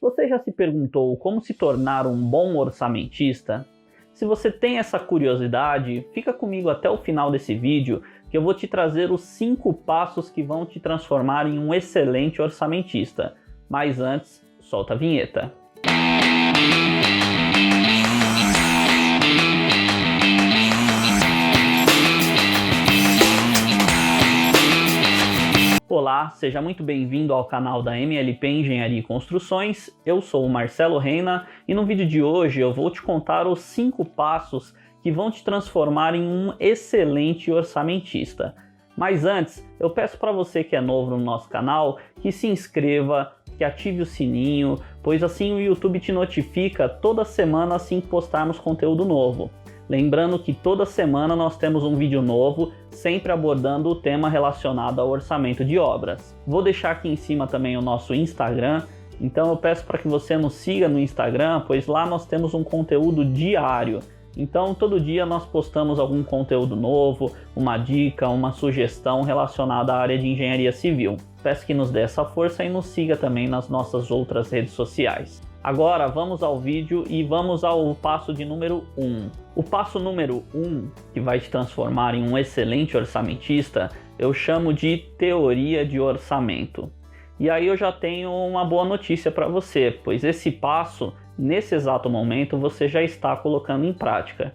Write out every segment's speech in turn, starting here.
Você já se perguntou como se tornar um bom orçamentista? Se você tem essa curiosidade, fica comigo até o final desse vídeo que eu vou te trazer os 5 passos que vão te transformar em um excelente orçamentista. Mas antes, solta a vinheta. Olá, seja muito bem-vindo ao canal da MLP Engenharia e Construções. Eu sou o Marcelo Reina e no vídeo de hoje eu vou te contar os 5 passos que vão te transformar em um excelente orçamentista. Mas antes, eu peço para você que é novo no nosso canal que se inscreva, que ative o sininho, pois assim o YouTube te notifica toda semana assim que postarmos conteúdo novo. Lembrando que toda semana nós temos um vídeo novo, sempre abordando o tema relacionado ao orçamento de obras. Vou deixar aqui em cima também o nosso Instagram, então eu peço para que você nos siga no Instagram, pois lá nós temos um conteúdo diário. Então todo dia nós postamos algum conteúdo novo, uma dica, uma sugestão relacionada à área de engenharia civil. Peço que nos dê essa força e nos siga também nas nossas outras redes sociais. Agora vamos ao vídeo e vamos ao passo de número 1. O passo número 1, que vai te transformar em um excelente orçamentista, eu chamo de teoria de orçamento. E aí eu já tenho uma boa notícia para você, pois esse passo, nesse exato momento, você já está colocando em prática.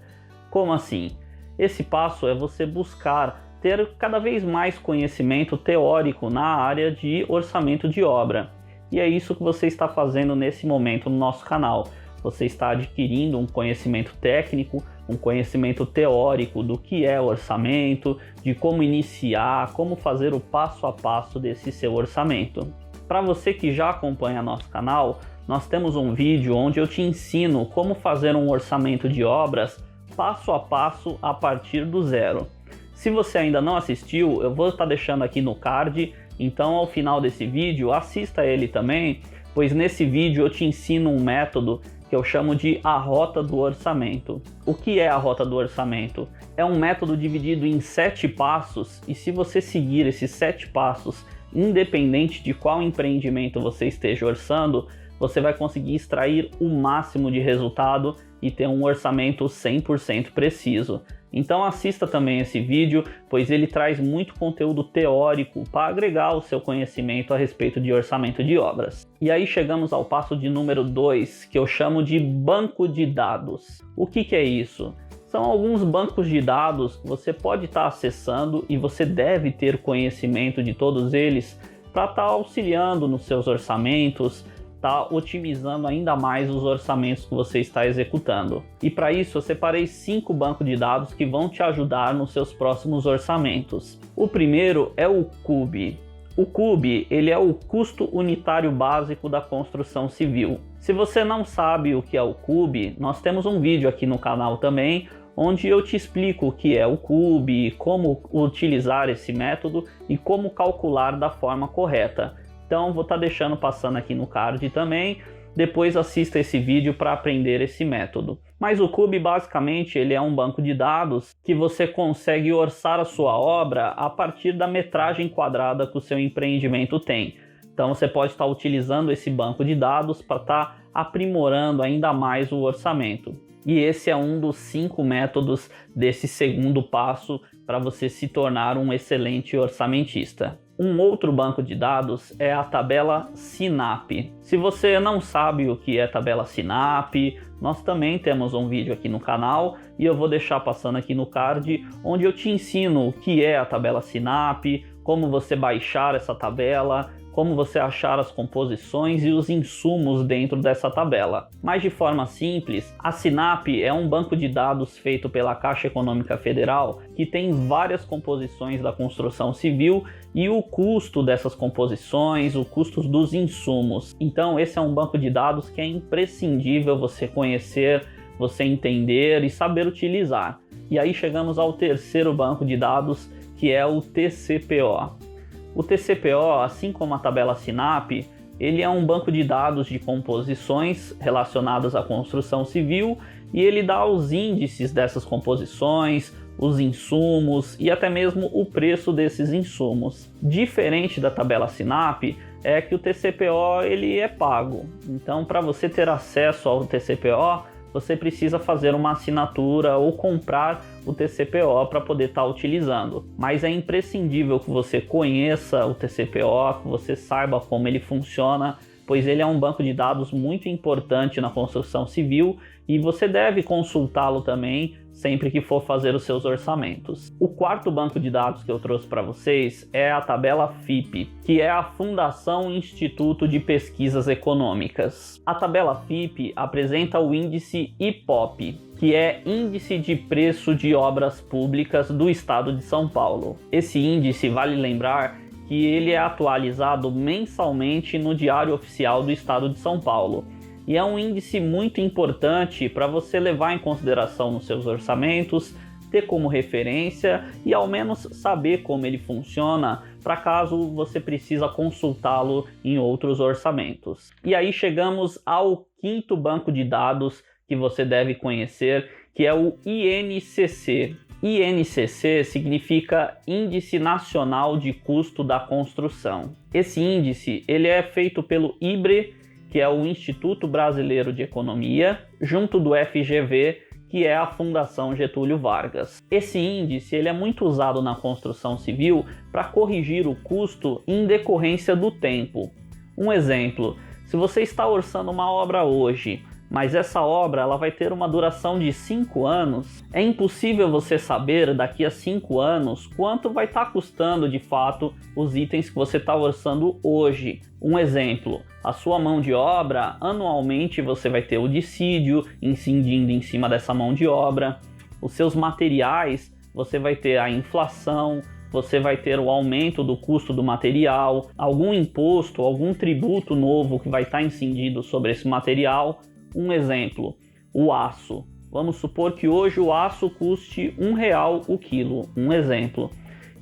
Como assim? Esse passo é você buscar ter cada vez mais conhecimento teórico na área de orçamento de obra. E é isso que você está fazendo nesse momento no nosso canal. Você está adquirindo um conhecimento técnico, um conhecimento teórico do que é orçamento, de como iniciar, como fazer o passo a passo desse seu orçamento. Para você que já acompanha nosso canal, nós temos um vídeo onde eu te ensino como fazer um orçamento de obras passo a passo a partir do zero. Se você ainda não assistiu, eu vou estar deixando aqui no card. Então, ao final desse vídeo, assista ele também, pois nesse vídeo eu te ensino um método que eu chamo de a rota do orçamento. O que é a rota do orçamento? É um método dividido em 7 passos e se você seguir esses 7 passos, independente de qual empreendimento você esteja orçando, você vai conseguir extrair o máximo de resultado e ter um orçamento 100% preciso. Então assista também esse vídeo, pois ele traz muito conteúdo teórico para agregar ao seu conhecimento a respeito de orçamento de obras. E aí chegamos ao passo de número 2, que eu chamo de banco de dados. O que é isso? São alguns bancos de dados que você pode estar acessando e você deve ter conhecimento de todos eles para estar auxiliando nos seus orçamentos, está otimizando ainda mais os orçamentos que você está executando. E para isso eu separei 5 bancos de dados que vão te ajudar nos seus próximos orçamentos. O primeiro é o CUB. O CUB, ele é o custo unitário básico da construção civil. Se você não sabe o que é o CUB, nós temos um vídeo aqui no canal também, onde eu te explico o que é o CUB, como utilizar esse método e como calcular da forma correta. Então vou estar deixando passando aqui no card também, depois assista esse vídeo para aprender esse método. Mas o CUB basicamente ele é um banco de dados que você consegue orçar a sua obra a partir da metragem quadrada que o seu empreendimento tem. Então você pode estar utilizando esse banco de dados para estar aprimorando ainda mais o orçamento. E esse é um dos 5 métodos desse segundo passo para você se tornar um excelente orçamentista. Um outro banco de dados é a tabela SINAP. Se você não sabe o que é tabela SINAP, nós também temos um vídeo aqui no canal e eu vou deixar passando aqui no card, onde eu te ensino o que é a tabela SINAP, como você baixar essa tabela, como você achar as composições e os insumos dentro dessa tabela. Mas de forma simples, a SINAP é um banco de dados feito pela Caixa Econômica Federal que tem várias composições da construção civil e o custo dessas composições, o custo dos insumos. Então esse é um banco de dados que é imprescindível você conhecer, você entender e saber utilizar. E aí chegamos ao terceiro banco de dados, que é o TCPO. O TCPO, assim como a tabela SINAP, ele é um banco de dados de composições relacionadas à construção civil e ele dá os índices dessas composições, os insumos e até mesmo o preço desses insumos. Diferente da tabela SINAP, é que o TCPO ele é pago. Então, para você ter acesso ao TCPO, você precisa fazer uma assinatura ou comprar o TCPO para poder estar utilizando. Mas é imprescindível que você conheça o TCPO, que você saiba como ele funciona, pois ele é um banco de dados muito importante na construção civil e você deve consultá-lo também sempre que for fazer os seus orçamentos. O quarto banco de dados que eu trouxe para vocês é a tabela FIPE, que é a Fundação Instituto de Pesquisas Econômicas. A tabela FIPE apresenta o índice IPOP, que é Índice de Preço de Obras Públicas do Estado de São Paulo. Esse índice, vale lembrar, que ele é atualizado mensalmente no Diário Oficial do Estado de São Paulo. E é um índice muito importante para você levar em consideração nos seus orçamentos, ter como referência e ao menos saber como ele funciona, para caso você precisa consultá-lo em outros orçamentos. E aí chegamos ao quinto banco de dados que você deve conhecer, que é o INCC. INCC significa Índice Nacional de Custo da Construção. Esse índice ele é feito pelo IBRE, que é o Instituto Brasileiro de Economia, junto do FGV, que é a Fundação Getúlio Vargas. Esse índice ele é muito usado na construção civil para corrigir o custo em decorrência do tempo. Um exemplo, se você está orçando uma obra hoje, mas essa obra ela vai ter uma duração de 5 anos, é impossível você saber daqui a 5 anos quanto vai estar custando de fato os itens que você está orçando hoje. Um exemplo, a sua mão de obra, anualmente você vai ter o dissídio incidindo em cima dessa mão de obra, os seus materiais, você vai ter a inflação, você vai ter o aumento do custo do material, algum imposto, algum tributo novo que vai estar incidindo sobre esse material. Um exemplo, o aço. Vamos supor que hoje o aço custe R$1 o quilo, um exemplo.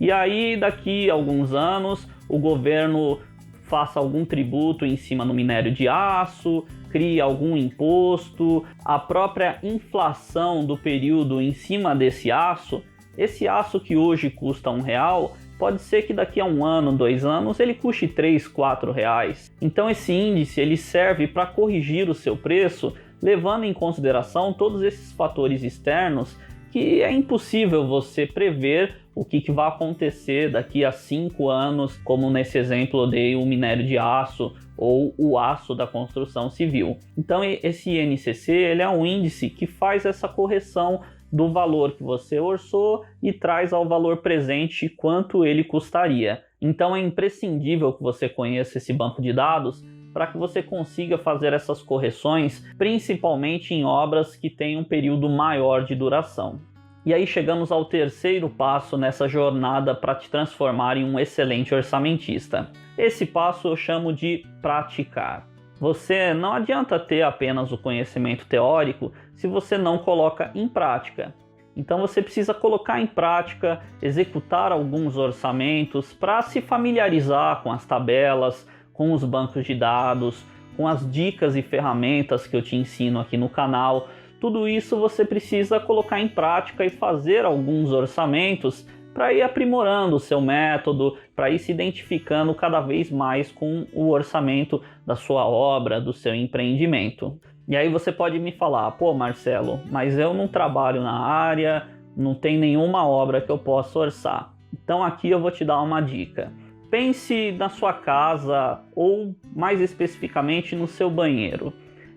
E aí daqui a alguns anos o governo faça algum tributo em cima do minério de aço, crie algum imposto, a própria inflação do período em cima desse aço, esse aço que hoje custa R$1, pode ser que daqui a 1 ano, 2 anos, ele custe R$3, R$4. Então esse índice ele serve para corrigir o seu preço, levando em consideração todos esses fatores externos que é impossível você prever o que vai acontecer daqui a 5 anos, como nesse exemplo eu dei o minério de aço ou o aço da construção civil. Então esse INCC ele é um índice que faz essa correção do valor que você orçou e traz ao valor presente quanto ele custaria. Então é imprescindível que você conheça esse banco de dados para que você consiga fazer essas correções, principalmente em obras que têm um período maior de duração. E aí chegamos ao terceiro passo nessa jornada para te transformar em um excelente orçamentista. Esse passo eu chamo de praticar. Você não adianta ter apenas o conhecimento teórico se você não coloca em prática. Então você precisa colocar em prática, executar alguns orçamentos para se familiarizar com as tabelas, com os bancos de dados, com as dicas e ferramentas que eu te ensino aqui no canal. Tudo isso você precisa colocar em prática e fazer alguns orçamentos para ir aprimorando o seu método, para ir se identificando cada vez mais com o orçamento da sua obra, do seu empreendimento. E aí você pode me falar, pô Marcelo, mas eu não trabalho na área, não tem nenhuma obra que eu possa orçar. Então aqui eu vou te dar uma dica. Pense na sua casa ou mais especificamente no seu banheiro.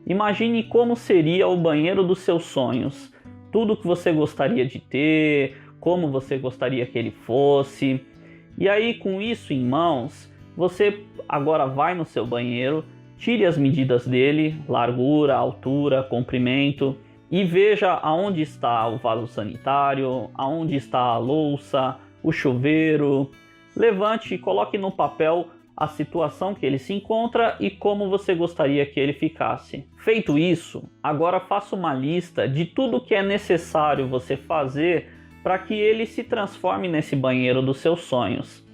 Imagine como seria o banheiro dos seus sonhos. Tudo que você gostaria de ter, como você gostaria que ele fosse. E aí, com isso em mãos, você agora vai no seu banheiro, tire as medidas dele, largura, altura, comprimento, e veja aonde está o vaso sanitário, aonde está a louça, o chuveiro. Levante e coloque no papel a situação que ele se encontra e como você gostaria que ele ficasse. Feito isso, agora faça uma lista de tudo que é necessário você fazer para que ele se transforme nesse banheiro dos seus sonhos.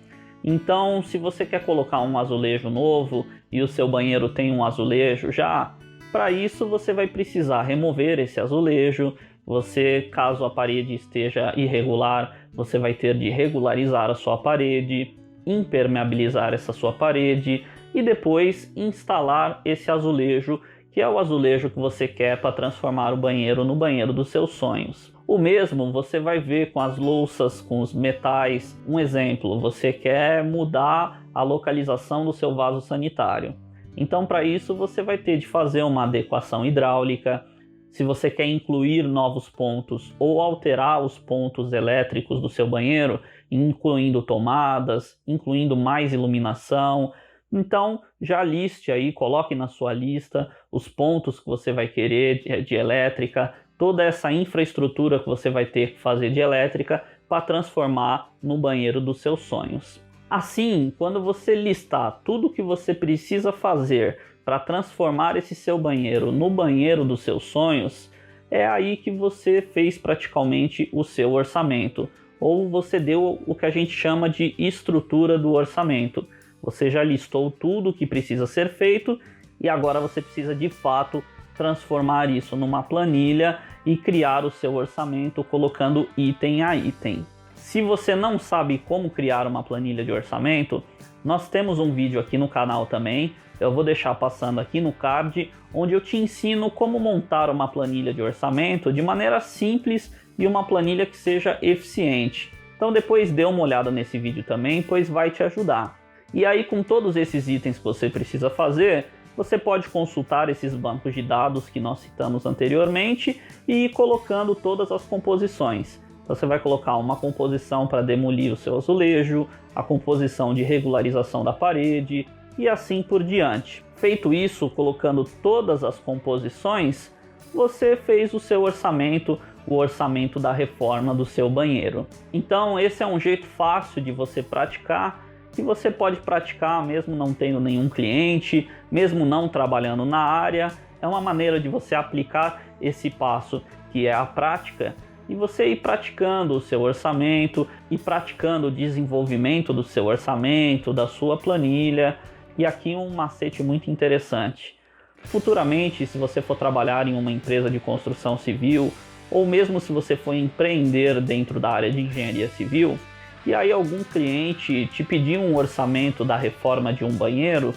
Então, se você quer colocar um azulejo novo e o seu banheiro tem um azulejo já, para isso você vai precisar remover esse azulejo. Você, caso a parede esteja irregular, você vai ter de regularizar a sua parede, impermeabilizar essa sua parede e depois instalar esse azulejo, que é o azulejo que você quer para transformar o banheiro no banheiro dos seus sonhos. O mesmo você vai ver com as louças, com os metais. Um exemplo, você quer mudar a localização do seu vaso sanitário. Então, para isso, você vai ter de fazer uma adequação hidráulica. Se você quer incluir novos pontos ou alterar os pontos elétricos do seu banheiro, incluindo tomadas, incluindo mais iluminação, então já liste aí, coloque na sua lista os pontos que você vai querer de elétrica, toda essa infraestrutura que você vai ter que fazer de elétrica para transformar no banheiro dos seus sonhos. Assim, quando você listar tudo que você precisa fazer para transformar esse seu banheiro no banheiro dos seus sonhos, é aí que você fez praticamente o seu orçamento, ou você deu o que a gente chama de estrutura do orçamento. Você já listou tudo o que precisa ser feito e agora você precisa de fato transformar isso numa planilha e criar o seu orçamento colocando item a item. Se você não sabe como criar uma planilha de orçamento, nós temos um vídeo aqui no canal também, eu vou deixar passando aqui no card, onde eu te ensino como montar uma planilha de orçamento de maneira simples e uma planilha que seja eficiente. Então depois dê uma olhada nesse vídeo também, pois vai te ajudar. E aí, com todos esses itens que você precisa fazer, você pode consultar esses bancos de dados que nós citamos anteriormente e ir colocando todas as composições. Você vai colocar uma composição para demolir o seu azulejo, a composição de regularização da parede e assim por diante. Feito isso, colocando todas as composições, você fez o seu orçamento, o orçamento da reforma do seu banheiro. Então esse é um jeito fácil de você praticar, que você pode praticar mesmo não tendo nenhum cliente, mesmo não trabalhando na área. É uma maneira de você aplicar esse passo que é a prática e você ir praticando o seu orçamento e praticando o desenvolvimento do seu orçamento, da sua planilha. E aqui um macete muito interessante. Futuramente, se você for trabalhar em uma empresa de construção civil, ou mesmo se você for empreender dentro da área de engenharia civil, e aí algum cliente te pedir um orçamento da reforma de um banheiro,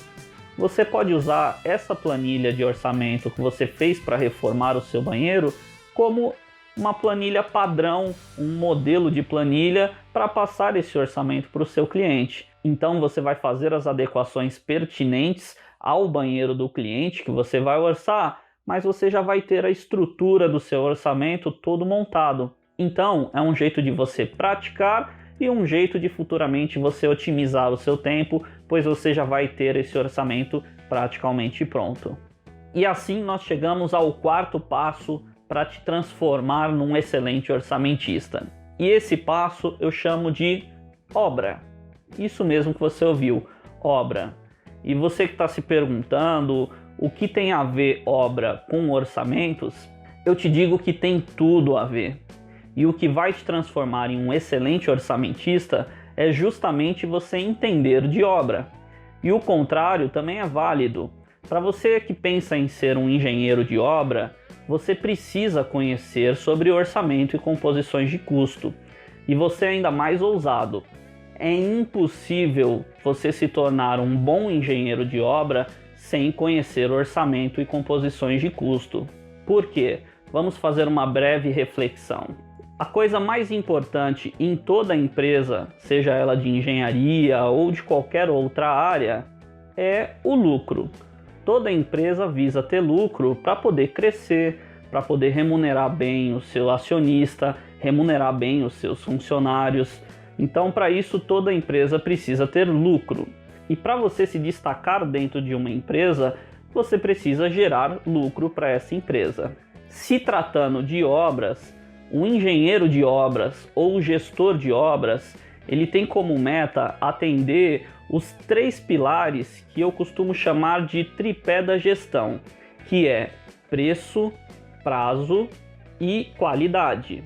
você pode usar essa planilha de orçamento que você fez para reformar o seu banheiro como uma planilha padrão, um modelo de planilha para passar esse orçamento para o seu cliente. Então você vai fazer as adequações pertinentes ao banheiro do cliente que você vai orçar, mas você já vai ter a estrutura do seu orçamento todo montado. Então é um jeito de você praticar e um jeito de futuramente você otimizar o seu tempo, pois você já vai ter esse orçamento praticamente pronto. E assim nós chegamos ao quarto passo para te transformar num excelente orçamentista. E esse passo eu chamo de obra. Isso mesmo que você ouviu, obra. E você que está se perguntando o que tem a ver obra com orçamentos, eu te digo que tem tudo a ver. E o que vai te transformar em um excelente orçamentista é justamente você entender de obra. E o contrário também é válido. Para você que pensa em ser um engenheiro de obra, você precisa conhecer sobre orçamento e composições de custo. E você é ainda mais ousado. É impossível você se tornar um bom engenheiro de obra sem conhecer orçamento e composições de custo. Por quê? Vamos fazer uma breve reflexão. A coisa mais importante em toda empresa, seja ela de engenharia ou de qualquer outra área, é o lucro. Toda empresa visa ter lucro para poder crescer, para poder remunerar bem o seu acionista, remunerar bem os seus funcionários. Então, para isso, toda empresa precisa ter lucro. E para você se destacar dentro de uma empresa, você precisa gerar lucro para essa empresa. Se tratando de obras, o engenheiro de obras ou o gestor de obras, ele tem como meta atender os 3 pilares que eu costumo chamar de tripé da gestão, que é preço, prazo e qualidade.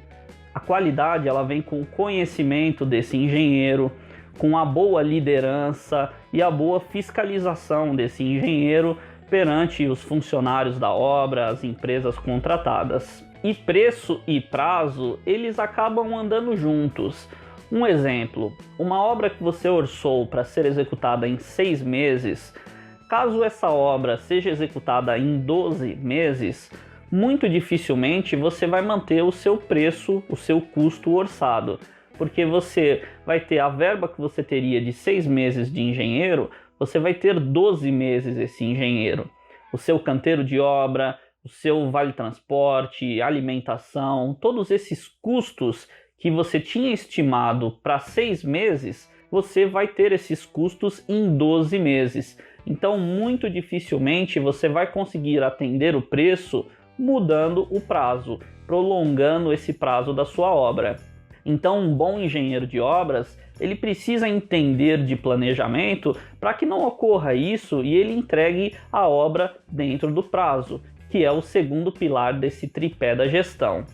A qualidade ela vem com o conhecimento desse engenheiro, com a boa liderança e a boa fiscalização desse engenheiro perante os funcionários da obra, as empresas contratadas. E preço e prazo, eles acabam andando juntos. Um exemplo, uma obra que você orçou para ser executada em 6 meses, caso essa obra seja executada em 12 meses, muito dificilmente você vai manter o seu preço, o seu custo orçado, porque você vai ter a verba que você teria de 6 meses de engenheiro, você vai ter 12 meses esse engenheiro. O seu canteiro de obra, o seu vale transporte, alimentação, todos esses custos que você tinha estimado para 6 meses, você vai ter esses custos em 12 meses. Então, muito dificilmente você vai conseguir atender o preço mudando o prazo, prolongando esse prazo da sua obra. Então, um bom engenheiro de obras, ele precisa entender de planejamento para que não ocorra isso e ele entregue a obra dentro do prazo, que é o segundo pilar desse tripé da gestão.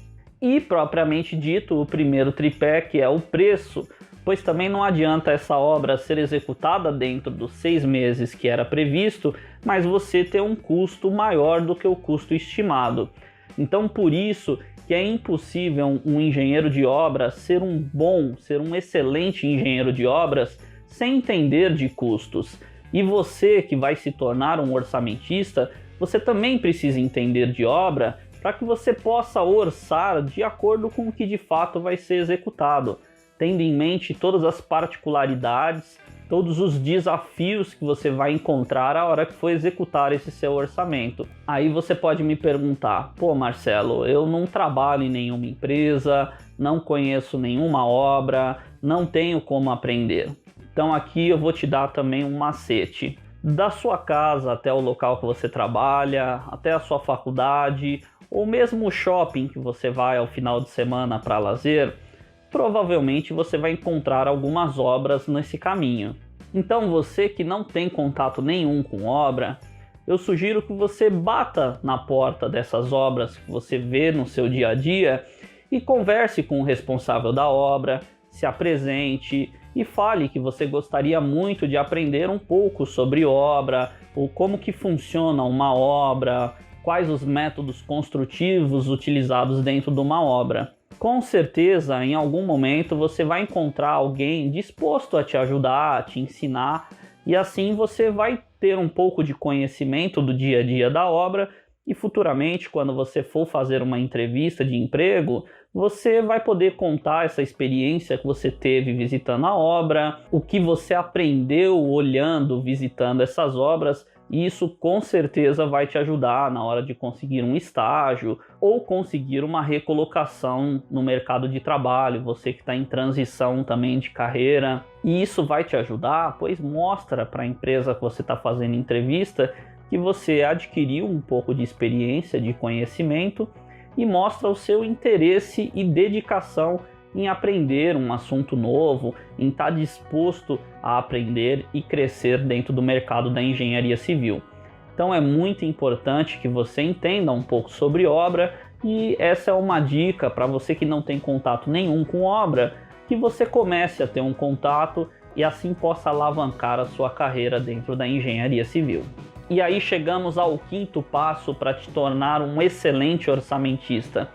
E, propriamente dito, o primeiro tripé, que é o preço, pois também não adianta essa obra ser executada dentro dos 6 meses que era previsto, mas você ter um custo maior do que o custo estimado. Então, por isso que é impossível um engenheiro de obras ser um excelente engenheiro de obras sem entender de custos. E você que vai se tornar um orçamentista, você também precisa entender de obra para que você possa orçar de acordo com o que de fato vai ser executado, tendo em mente todas as particularidades, todos os desafios que você vai encontrar a hora que for executar esse seu orçamento. Aí você pode me perguntar, pô Marcelo, eu não trabalho em nenhuma empresa, não conheço nenhuma obra, não tenho como aprender. Então aqui eu vou te dar também um macete. Da sua casa até o local que você trabalha, até a sua faculdade, ou mesmo o shopping que você vai ao final de semana para lazer, provavelmente você vai encontrar algumas obras nesse caminho. Então você que não tem contato nenhum com obra, eu sugiro que você bata na porta dessas obras que você vê no seu dia a dia e converse com o responsável da obra, se apresente e fale que você gostaria muito de aprender um pouco sobre obra, ou como que funciona uma obra, quais os métodos construtivos utilizados dentro de uma obra. Com certeza, em algum momento você vai encontrar alguém disposto a te ajudar, a te ensinar, e assim você vai ter um pouco de conhecimento do dia a dia da obra e futuramente, quando você for fazer uma entrevista de emprego, você vai poder contar essa experiência que você teve visitando a obra, o que você aprendeu olhando, visitando essas obras. E isso com certeza vai te ajudar na hora de conseguir um estágio ou conseguir uma recolocação no mercado de trabalho, você que está em transição também de carreira. E isso vai te ajudar, pois mostra para a empresa que você está fazendo entrevista que você adquiriu um pouco de experiência, de conhecimento, e mostra o seu interesse e dedicação em aprender um assunto novo, em estar disposto a aprender e crescer dentro do mercado da engenharia civil. Então é muito importante que você entenda um pouco sobre obra, e essa é uma dica para você que não tem contato nenhum com obra, que você comece a ter um contato e assim possa alavancar a sua carreira dentro da engenharia civil. E aí chegamos ao quinto passo para te tornar um excelente orçamentista.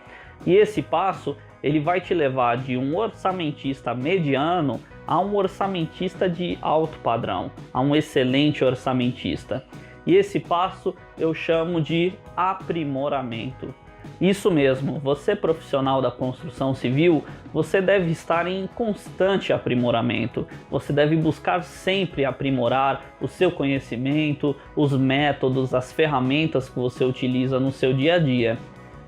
E esse passo ele vai te levar de um orçamentista mediano a um orçamentista de alto padrão, a um excelente orçamentista. E esse passo eu chamo de aprimoramento. Isso mesmo, você profissional da construção civil, você deve estar em constante aprimoramento. Você deve buscar sempre aprimorar o seu conhecimento, os métodos, as ferramentas que você utiliza no seu dia a dia.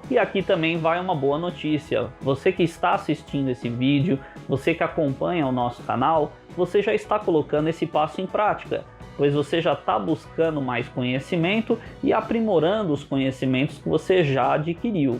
E aqui também vai uma boa notícia. Você que está assistindo esse vídeo, você que acompanha o nosso canal, você já está colocando esse passo em prática, pois você já está buscando mais conhecimento e aprimorando os conhecimentos que você já adquiriu.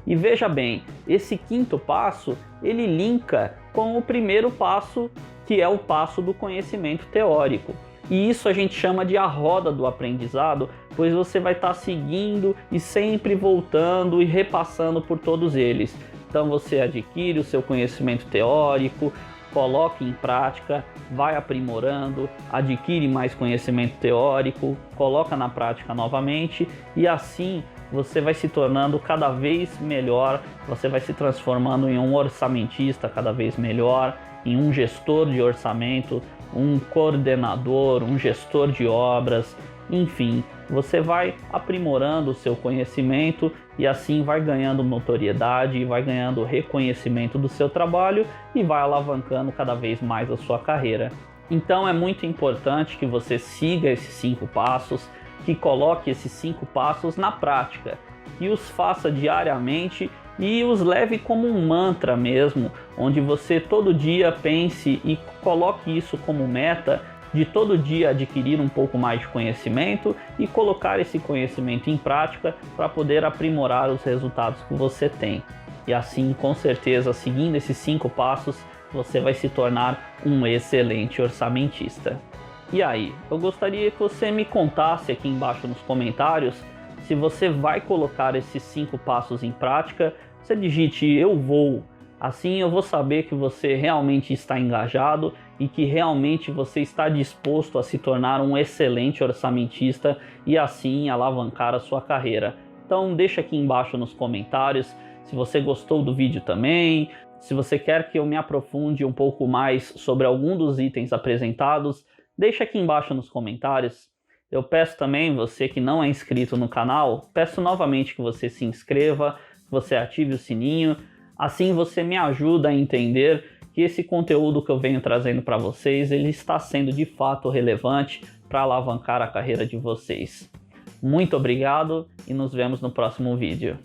E veja bem, esse quinto passo, ele linka com o primeiro passo, que é o passo do conhecimento teórico. E isso a gente chama de a roda do aprendizado, pois você vai estar seguindo e sempre voltando e repassando por todos eles. Então você adquire o seu conhecimento teórico, coloque em prática, vai aprimorando, adquire mais conhecimento teórico, coloca na prática novamente, e assim você vai se tornando cada vez melhor, você vai se transformando em um orçamentista cada vez melhor, em um gestor de orçamento, um coordenador, um gestor de obras, Enfim, você vai aprimorando o seu conhecimento e assim vai ganhando notoriedade, vai ganhando reconhecimento do seu trabalho e vai alavancando cada vez mais a sua carreira. Então é muito importante que você siga esses 5 passos, que coloque esses 5 passos na prática, que os faça diariamente e os leve como um mantra mesmo, onde você todo dia pense e coloque isso como meta de todo dia adquirir um pouco mais de conhecimento e colocar esse conhecimento em prática para poder aprimorar os resultados que você tem. E assim, com certeza, seguindo esses 5 passos, você vai se tornar um excelente orçamentista. E aí, eu gostaria que você me contasse aqui embaixo nos comentários se você vai colocar esses 5 passos em prática. Você digite "eu vou", assim eu vou saber que você realmente está engajado e que realmente você está disposto a se tornar um excelente orçamentista e assim alavancar a sua carreira. Então deixa aqui embaixo nos comentários se você gostou do vídeo também, se você quer que eu me aprofunde um pouco mais sobre algum dos itens apresentados, deixa aqui embaixo nos comentários. Eu peço também, você que não é inscrito no canal, peço novamente que você se inscreva, que você ative o sininho, assim você me ajuda a entender que esse conteúdo que eu venho trazendo para vocês, ele está sendo de fato relevante para alavancar a carreira de vocês. Muito obrigado e nos vemos no próximo vídeo.